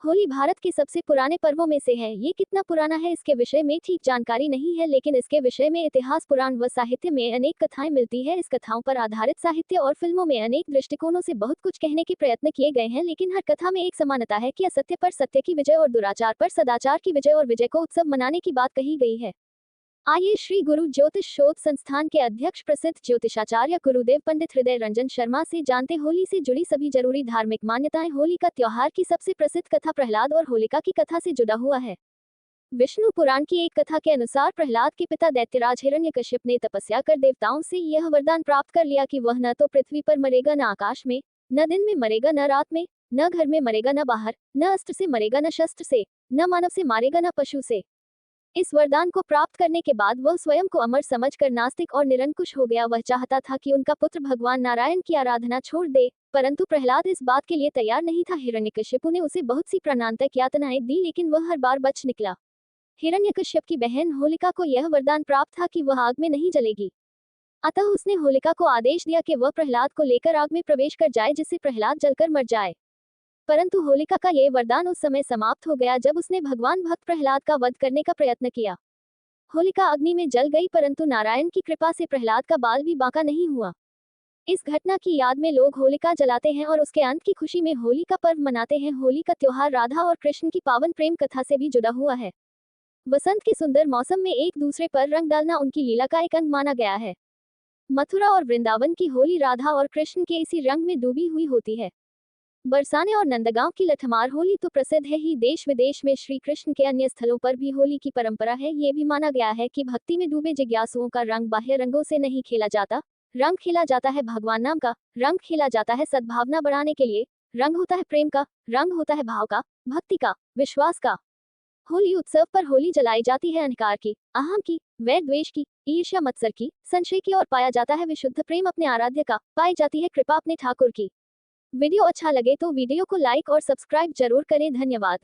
होली भारत के सबसे पुराने पर्वों में से है। ये कितना पुराना है इसके विषय में ठीक जानकारी नहीं है, लेकिन इसके विषय में इतिहास, पुराण व साहित्य में अनेक कथाएं मिलती है। इस कथाओं पर आधारित साहित्य और फिल्मों में अनेक दृष्टिकोणों से बहुत कुछ कहने के प्रयत्न किए गए हैं, लेकिन हर कथा में एक समानता है कि असत्य पर सत्य की विजय और दुराचार पर सदाचार की विजय और विजय को उत्सव मनाने की बात कही गई है। आइए श्री गुरु ज्योतिष शोध संस्थान के अध्यक्ष प्रसिद्ध ज्योतिषाचार्य गुरुदेव पंडित हृदय रंजन शर्मा से जानते होली से जुड़ी सभी जरूरी धार्मिक मान्यताएं। होली का त्योहार की सबसे प्रसिद्ध कथा प्रहलाद और होलिका की कथा से जुड़ा हुआ है। विष्णु पुराण की एक कथा के अनुसार प्रहलाद के पिता दैत्यराज हिरण्यकश्यप ने तपस्या कर देवताओं से यह वरदान प्राप्त कर लिया कि वह न तो पृथ्वी पर मरेगा, न आकाश में, न दिन में मरेगा, न रात में, न घर में मरेगा, न बाहर, न अस्त्र से मरेगा, न शस्त्र से, न मानव से मारेगा, न पशु से। इस वरदान को प्राप्त करने के बाद वह स्वयं को अमर समझकर नास्तिक और निरंकुश हो गया। वह चाहता था कि उनका पुत्र भगवान नारायण की आराधना छोड़ दे, परंतु प्रहलाद इस बात के लिए तैयार नहीं था। हिरण्यकश्यप ने उसे बहुत सी प्राणांतक यातनाएं दी, लेकिन वह हर बार बच निकला। हिरण्यकश्यप की बहन होलिका को यह वरदान प्राप्त था कि वह आग में नहीं जलेगी, अतः उसने होलिका को आदेश दिया कि वह प्रहलाद को लेकर आग में प्रवेश कर जाए, जिससे प्रहलाद जलकर मर जाए। परंतु होलिका का यह वरदान उस समय समाप्त हो गया जब उसने भगवान भक्त प्रहलाद का वध करने का प्रयत्न किया। होलिका अग्नि में जल गई, परंतु नारायण की कृपा से प्रहलाद का बाल भी बांका नहीं हुआ। इस घटना की याद में लोग होलिका जलाते हैं और उसके अंत की खुशी में होली का पर्व मनाते हैं। होली का त्योहार राधा और कृष्ण की पावन प्रेम कथा से भी जुड़ा हुआ है। वसंत के सुंदर मौसम में एक दूसरे पर रंग डालना उनकी लीला का एक अंग माना गया है। मथुरा और वृंदावन की होली राधा और कृष्ण के इसी रंग में डूबी हुई होती है। बरसाने और नंदगांव की लठमार होली तो प्रसिद्ध है ही, देश विदेश में श्री कृष्ण के अन्य स्थलों पर भी होली की परंपरा है। ये भी माना गया है कि भक्ति में डूबे जिज्ञासुओं का रंग बाह्य रंगों से नहीं खेला जाता। रंग खेला जाता है भगवान नाम का, रंग खेला जाता है सद्भावना बढ़ाने के लिए, रंग होता है प्रेम का, रंग होता है भाव का, भक्ति का, विश्वास का। होली उत्सव पर होली जलाई जाती है अहंकार की, अहम की, वैर द्वेष की, ईर्ष्या मत्सर की, संशय की, और पाया जाता है विशुद्ध प्रेम अपने आराध्य का, पाई जाती है कृपा अपने ठाकुर की। वीडियो अच्छा लगे तो वीडियो को लाइक और सब्सक्राइब जरूर करें। धन्यवाद।